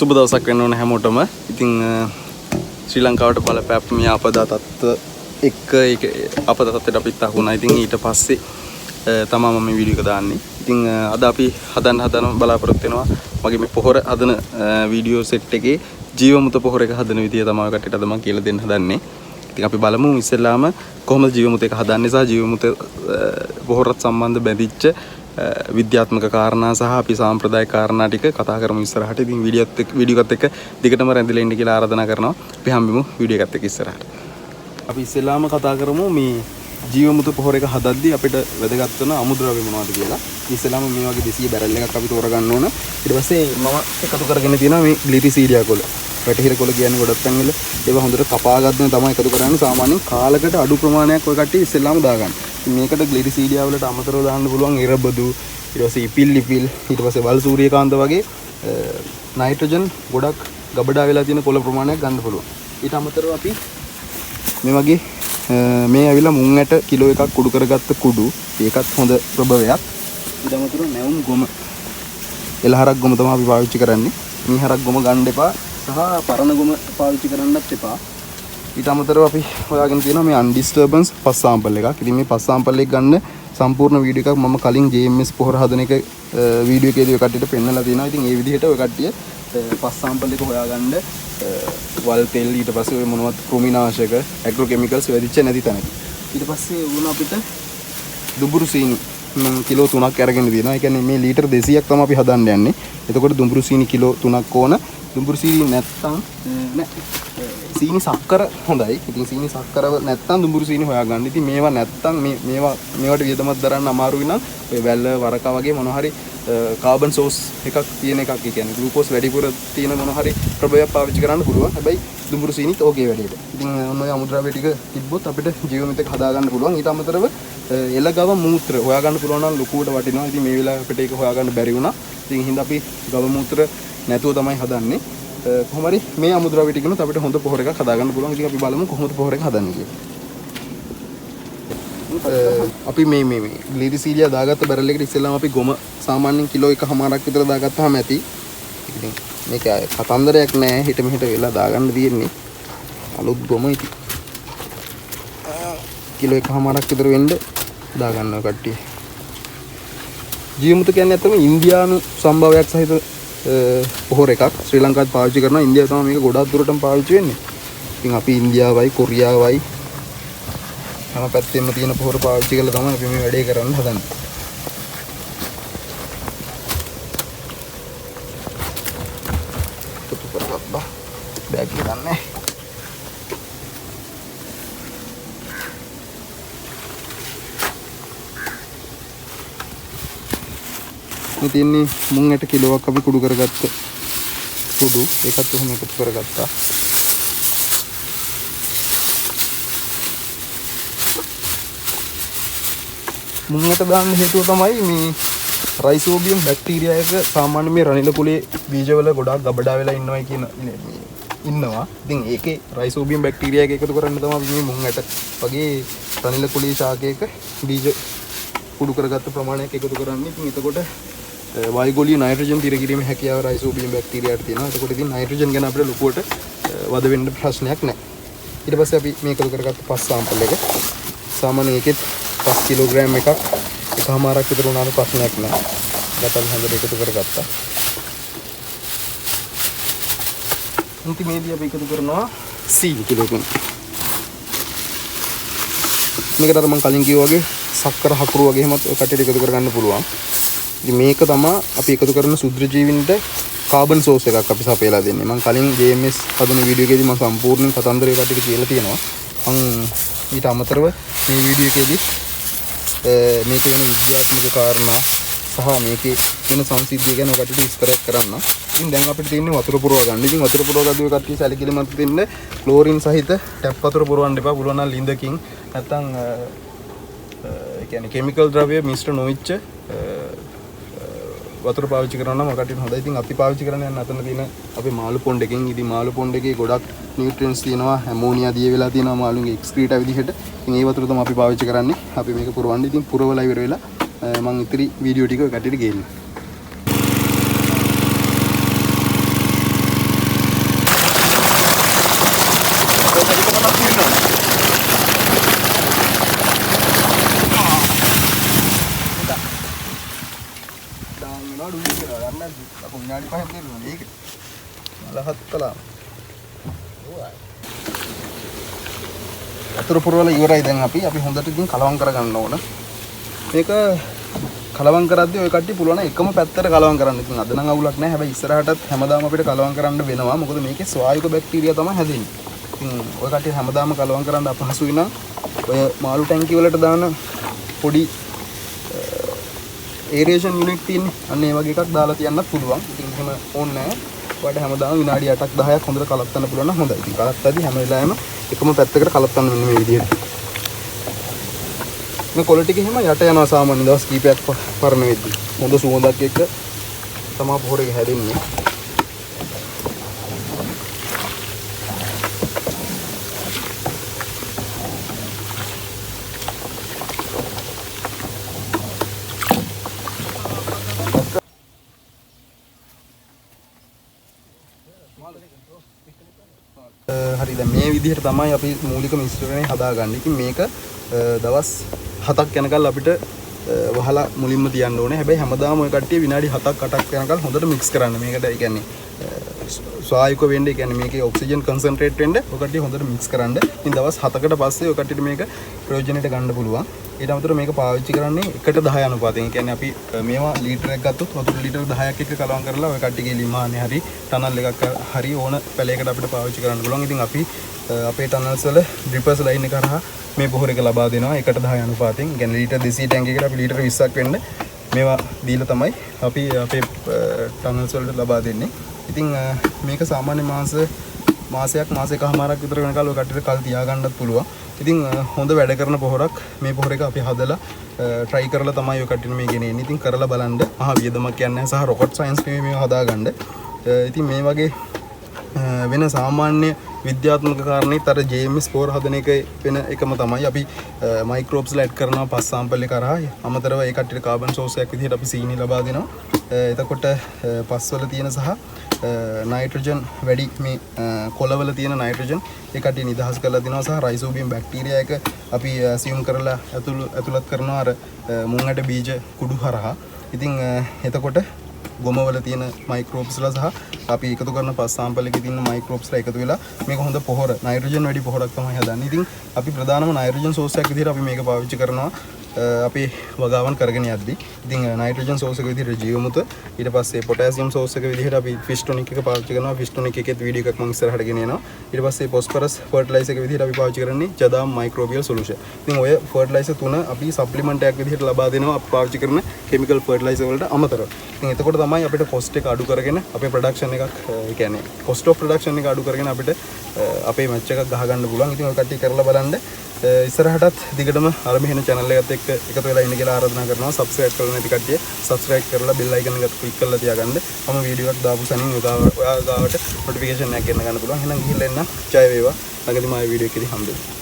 සුබ දවසක් වෙන්න ඕන හැමෝටම. ඉතින් ශ්‍රී ලංකාවට බලපෑපු මේ ආපදා තත්ත්ව එක්ක ඒක ආපදා තත්ත්වයට අපිත් අහුණා. ඉතින් ඊට පස්සේ තමයි මම මේ වීඩියෝ එක දාන්නේ. ඉතින් අද අපි හදන බලාපොරොත්තු වෙනවා මගේ මේ පොහොර හදන වීඩියෝ සෙට් එකේ ජීවමුත පොහොර එක හදන විදිය තමයි කටට අද මම කියලා දෙන්න හදන්නේ. ඉතින් අපි බලමු ඉස්සෙල්ලාම කොහොමද ජීවමුත එක හදන්නේ සහ ජීවමුත පොහොරත් සම්බන්ධ බැඳිච්ච විද්‍යාත්මක කාරණා සහ අපි සාම්ප්‍රදායික කාරණා ටික කතා කරමු ඉස්සරහට. ඉතින් වීඩියෝ එකත් එක්ක දිගටම රැඳිලා ඉන්න කියලා ආරාධනා කරනවා. අපි හම්බෙමු වීඩියෝ එකත් එක්ක ඉස්සරහට. අපි ඉස්සෙල්ලාම කතා කරමු මේ ජීවමුත පොහොර එක හදද්දී අපිට වැදගත් වෙන අමුද්‍රව්‍ය මොනවද කියලා. ඉස්සෙල්ලාම මේ වගේ 200 බැරල් එකක් අපි තෝරගන්න ඕන. ඊට පස්සේ මම එකතු කරගෙන තියෙනවා මේ ග්ලිරිසීඩියා කොළ. වැටහිර කොළ කියන්නේ ගොඩක් තැන්වල ඒවා හොඳට කපාගන්න තමයි එකතු කරන්නේ. සාමාන්‍යයෙන් කාලකට අඩු ප්‍රමාණයක් ඔය කට්ටිය ඉස්සෙල්ලාම දාගන්න. මේකට ග්ලිරිසීඩියා වලට අමතරව දාන්න පුළුවන් ඉරබදු, ඊට පස්සේ ඉපිල් ඊට පස්සේ වල් සූරියකාන්ත වගේ නයිට්‍රජන් ගොඩක් ගබඩා වෙලා තියෙන කොළ ප්‍රමාණයක් ගන්න පුළුවන්. ඊට අමතරව අපි මේ වගේ මේ ඇවිල්ලා මුං ඇට කිලෝ එකක් කුඩු කරගත්ත කුඩු, ඒකත් හොඳ ප්‍රභවයක්. ඊට අමතරව නැවුම් ගොම, එළහරක් ගොම තමයි අපි පාවිච්චි කරන්නේ. මීහරක් ගොම ගන්න එපා සහ පරණ ගොම පාවිච්චි කරන්නත් එපා. ඊට අමතරව අපි හොයාගෙන තියෙනවා මේ අන්ඩිස්ටර්බන්ස් පස් සාම්පල් එකක්. ඉතින් මේ පස් සාම්පල් එක ගන්න සම්පූර්ණ වීඩියෝ එකක් මම කලින් JMS පොහොර හදන එක වීඩියෝ එකේදී ඔය කට්ටියට පෙන්නලා තියෙනවා. ඉතින් ඒ විදිහට ඔය කට්ටිය පස් සාම්පල් එක හොයාගන්න වල් තෙල්, ඊට පස්සේ ඔය මොනවත් කෘමිනාශක, ඇග්‍රෝ කෙමිකල්ස් වෙදිච්ච නැති තැනක. ඊට පස්සේ වුණ අපිට දුඹුරු සීනි මම කිලෝ 3ක් අරගෙන තියෙනවා. ඒ කියන්නේ මේ ලීටර් 200ක් තමයි අපි හදන්න යන්නේ. එතකොට දුඹුරු සීනි කිලෝ 3ක් ඕන. දුඹුරු සීනි නැත්තම් සීනි සක්කර හොඳයි. ඉතින් සීනි සක්කර නැත්තම් දුඹුරු සීනි හොයාගන්න. ඉතින් මේවා නැත්තම් මේවට වියදමක් දරන්න අමාරුයි නම් ඔය වැල්ල වරකා වගේ මොනවා හරි කාබන් සෝස් එකක් තියෙන එකක්, ඒ කියන්නේ ග්ලූකෝස් වැඩිපුර තියෙන මොනවා හරි ප්‍රභවයක් පාවිච්චි කරන්න පුළුවන්. හැබැයි දුඹුරු සීනිත් ඕකේ වැඩේට. ඉතින් ඔන්න ඔය අමුද්‍රව්‍ය ටික තිබ්බොත් අපිට ජීවමිත එක හදා ගන්න පුළුවන්. ඊට අමතරව එළගව මූත්‍ර හොයාගන්න පුළුවන් නම් ලොකුවට වටිනවා. ඉතින් මේ වෙලාවේ අපිට ඒක හොයාගන්න බැරි වුණා. ඉතින් හින්දා අපි ගව මූත්‍ර නැතුව තමයි හදන්නේ. කොහොම හරි මේ අමුද්‍රව්‍ය ටිකනොත් අපිට හොඳ පොහොර එකක් හදා ගන්න පුළුවන්. ඉතින් අපි බලමු කොහොමද පොහොර එක හදන්නේ කියලා. අපි මේ ග්ලිරිසීඩියා දාගත්ත බැරල් එකට ඉස්සෙල්ලාම අපි ගොම සාමාන්‍යයෙන් කිලෝ 1.5ක් විතර දාගත්තාම ඇති. ඉතින් මේක කතන්දරයක් නෑ, හිට මෙහෙට වෙලා දාගන්න තියෙන්නේ. අලුත් ගොම ඉතින් කිලෝ 1.5ක් විතර වෙන්න දාගන්නවා කට්ටිය. ජීවමුත කියන්නේ ඇත්තම ඉන්දියානු සම්භවයක් සහිත පොහොර එකක්. ශ්‍රී ලංකාවත් පාවිච්චි කරනවා. ඉන්දියාව තමයි මේක ගොඩාක් දුරටම පාවිච්චි වෙන්නේ. ඉතින් අපි ඉන්දියාවයි කොරියාවයි හැම පැත්තෙම තියෙන පොහොර පාවිච්චි කරලා තමයි අපි මේ වැඩේ කරන්න හදන්නේ. පුතු කරගත්තා. බෑග් එක ගන්නෑ. මේ තියෙන්නේ මුං ඇට කිලෝවක් අපි කුඩු කරගත්ත කුඩු. ඒකත් උහුම එකතු කරගත්තා. මුං ඇට දාන්න හේතුව තමයි මේ රයිසෝබියම් බැක්ටීරියා එක සාමාන්‍ය මේ රනිල කුලේ බීජවල ගොඩාක් ගබඩා වෙලා ඉන්නවා කියන ඉන්නවා. ඉතින් ඒකේ රයිසෝබියම් බැක්ටීරියා එක එකතු කරන්න තමයි මේ මුං ඇට වගේ රනිල කුලේ ශාකයක බීජ කුඩු කරගත්ත ප්‍රමාණයක් එකතු කරන්නේ. ඉතින් එතකොට වායුගෝලීය නයිට්‍රජන් තිර කිරීමේ හැකියාව රයිසෝබියම් බැක්ටීරියාට තියෙනවා. එතකොට ඉතින් නයිට්‍රජන් ගැන අපිට ලොකුවට වද වෙන්න ප්‍රශ්නයක් නැහැ. ඊට පස්සේ අපි මේ එකතු කරගත්ත පස් සාම්පල් එක සාමාන්‍ය එකෙත් 5 කිලෝග්‍රෑම් එකක් එකමාරක් විතර උනාම ප්‍රශ්නයක් නැහැ. ගතල් හොඳට එකතු කරගත්තා. ඉතින් මේදී අපි එකතු කරනවා සීනි කිලෝ 3. මේකට අර මම කලින් කිව්වා වගේ සක්කර හකුරු වගේ හැමත් කටට එකතු කරගන්න පුළුවන්. ඉතින් මේක තමයි අපි එකතු කරන සුද්ධ ජීවින්ට කාබන් සෝස් එකක් අපි සපයලා දෙන්නේ. මම කලින් JMS හදන වීඩියෝ එකේදී මම සම්පූර්ණ කතන්දරය කටට කියලා තියෙනවා. ඊට අමතරව මේ වීඩියෝ එකේදී මේකේ වෙන විද්‍යාත්මක කාරණා සහ මේකේ වෙන සංසිද්ධිය ගැන ඔයකට විස්තර කරන්න. ඉතින් දැන් අපිට තියෙන්නේ වතුර පුරව ගන්න. ඉතින් වතුර පුරව ගද්දී ඔය කට්ටිය සැලකිලිමත් වෙන්න ක්ලෝරින් සහිත ටැප් වතුර පුරවන්න එපා. පුළුවන් නම් ලිඳකින් නැත්නම් ඒ කියන්නේ කිමිකල් ද්‍රව්‍ය මිශ්‍ර නොවිච්ච වතුර පාවිච්චි කරනවා නම් ඔකට හොඳයි. ඉතින් අපි පාවිච්චි කරන්නේ යන අතන තියෙන අපේ මාළු පොණ්ඩ එකෙන්. ඉතින් මාළු පොණ්ඩ එකේ ගොඩක් නියුට්‍රියන්ට්ස් තියෙනවා. ඇමෝනියා දිය වෙලා තියෙනවා මාළුන්ගේ එක්ස්ක්‍රීටා විදිහට. ඉතින් ඒ වතුර තමයි අපි පාවිච්චි කරන්නේ. අපි මේක පුරවන්නේ. ඉතින් පුරවලා ඉවර වෙලා මම ඉතිරි වීඩියෝ ටික ඔය කට්ටියට ගේන්න. වතුර පුරවලා ඉවරයි දැන් අපි හොඳට ඉතින් කලවම් කරගන්න ඕන. මේක කලවම් කරද්දී ඔය කට්ටිය පුළුවන් එකම පැත්තට කලවම් කරන්න. ඉතින් අද නම් අවුලක් නැහැ. හැබැයි ඉස්සරහටත් හැමදාම අපිට කලවම් කරන්න වෙනවා. මොකද මේකේ ස්වායුක බැක්ටීරියා තමයි හැදෙන්නේ. ඉතින් ඔය කට්ටිය හැමදාම කලවම් කරන්න අපහසුයි නම් ඔය මාළු ටැංකිය වලට දාන පොඩි ඒරේෂන් යුනිට් තියෙන්නේ. අන්න ඒ වගේ එකක් දාලා තියන්නත් පුළුවන්. ඉතින් එහෙම ඕනේ නැහැ. ඔයාලට හැමදාම විනාඩි 8ක් 10ක් හොඳට කලත්තන්න පුළුවන් නම් හොඳයි. ඉතින් කලත්තද්දී හැම වෙලාවෙම එකම පැත්තකට කලත්තන්න මෙන්න මේ විදිහට. මේ කොළ ටික එහෙම යට යනවා සාමාන්‍ය දවස් කීපයක් පරණ වෙද්දී. හොඳ සුවඳක් එක්ක තමයි පොහොර එක හැදෙන්නේ. හරි දැන් මේ විදිහට තමයි අපි මූලික මිශ්‍රණය හදාගන්නේ. ඉතින් මේක දවස් 7ක් යනකල් අපිට වහලා මුලින්ම තියන්න ඕනේ. හැබැයි හැමදාම ඔය කට්ටිය විනාඩි 7ක් 8ක් යනකල් හොඳට මික්ස් කරන්න. මේකට ඒ කියන්නේ ස්වායුක වෙන්න, ඒ කියන්නේ මේකේ ඔක්සිජන් කන්සන්ට්‍රේට් වෙන්න ඔය කට්ටිය හොඳට මික්ස් කරන්න. ඉතින් දවස් 7කට පස්සේ ඔය කට්ටියට මේක ප්‍රයෝජනෙට ගන්න පුළුවන්. ඊට අමතරව මේක පාවිච්චි කරන්නේ 1:10 අනුපාතයෙන්. ඒ කියන්නේ අපි මේවා ලීටරයක් ගත්තොත් වතුර ලීටර 10ක් එක්ක කලවම් කරලා ඔය කට්ටියගේ ලිමානේ හරි ටනල් එකක් හරි ඕන පැලයකට අපිට පාවිච්චි කරන්න පුළුවන්. ඉතින් අපි අපේ ටනල්ස් වල ඩ්‍රිපර්ස් ලයින් එක කරා මේ පොහොර එක ලබා දෙනවා 1:10 අනුපාතයෙන්. ඒ කියන්නේ ලීටර් 200 ටැංකියකට අපි ලීටර් 20ක් වෙන්න මේවා දීලා තමයි අපි අපේ ටනල්ස් වලට ලබා දෙන්නේ. ඉතින් මේක සාමාන්‍ය මාසයකමාරක් විතර වෙනකල් ඔය කට්ටියට කල් තියාගන්නත් පුළුවන්. ඉතින් හොඳ වැඩ කරන පොහොරක් මේ පොහොර එක අපි හදලා try කරලා තමයි ඔය කට්ටියට මේ ගෙනෙන්නේ. ඉතින් කරලා බලන්න මහා වියදමක් යන්නේ නැහැ සහ rocket science මේව හදාගන්න. ඉතින් මේ වගේ වෙන සාමාන්‍ය විද්‍යාත්මක කාරණේත් අර JMS ස්පෝර හදන එක වෙන එකම තමයි අපි මයික්‍රෝබ්ස් ලා ඇඩ් කරනවා පස් සාම්පල් එක කරා. අමතරව ඒ කට්ටියට කාබන් සෝස් එකක් විදිහට අපි සීනි ලබා දෙනවා. එතකොට පස් වල තියෙන සහ නයිට්‍රජන් වැඩි මේ කොළවල තියෙන නයිට්‍රජන් ඒ කට්ටිය නිදහස් කරලා දෙනවා සහ රයිසෝබියම් බැක්ටීරියා එක අපි assume කරලා ඇතුළත් කරනවා අර මුං ඇට බීජ කුඩු හරහා. ඉතින් එතකොට ගොමවල තියෙන මයික්‍රෝබ්ස්ලා සහ අපි එකතු කරන පස් සාම්පල් එකේ තියෙන මයික්‍රෝබ්ස්ලා එකතු වෙලා මේක හොඳ පොහොර නයිට්‍රජන් වැඩි පොහොරක් තමයි හදන්නේ. ඉතින් අපි ප්‍රධානම නයිට්‍රජන් සෝස් එකක් විදිහට අපි මේක පාවිච්චි කරනවා අපේ වගාවන් කරගෙන යද්දී. ඉතින් නයිට්‍රජන් සෝස් එක විදිහට ජීවමුත ඊට පස්සේ පොටෑසියම් සෝස් එක විදිහට අපි ෆිෂ් ටොනික් එක පාවිච්චි කරනවා. ෆිෂ් ටොනික් එකේත් වීඩියෝ එකක් මම ඉස්සරහට ගෙන එනවා. ඊට පස්සේ ෆොස්ෆරස් ෆර්ටිලයිසර් එක විදිහට අපි පාවිච්චි කරන්නේ ජදාම් මයික්‍රෝබියල් සොලියුෂන්. ඉතින් ඔය ෆර්ටිලයිසර් තුන අපි සප්ලිමන්ට් එකක් විදිහට ලබා දෙනවා අපි පාවිච්චි කරන කෙමිකල් ෆර්ටිලයිසර් වලට අමතරව. ඉතින් එතකොට තමයි අපිට කොස්ට් එක අඩු කරගෙන අපේ ප්‍රොඩක්ෂන් එකක් ඒ කියන්නේ කොස්ට් ඔෆ් ප්‍රොඩක්ෂන් එක අඩු කරගෙන අපිට අපේ මැච් එකක් ගහ ගන්න පුළුවන්. ඉතින් ඔය කට්ටිය කරලා බලන්න. ඉස්සරහටත් දිගටම අර මෙහෙන channel එකත් එක්ක එකතු වෙලා ඉන්න කියලා ආරාධනා කරනවා. subscribe කරලා නැති කට්ටිය subscribe කරලා bell icon එක click කරලා තියාගන්න. මම වීඩියෝ එකක් දාපු සනින් ඔයා ගාවට notification එකක් ගෙන්න ගන්න පුළුවන්. එහෙනම් ගිහිල්ලා එන්න. ජය වේවා. ළඟදී මාගේ වීඩියෝ එකේදී හම්බෙමු.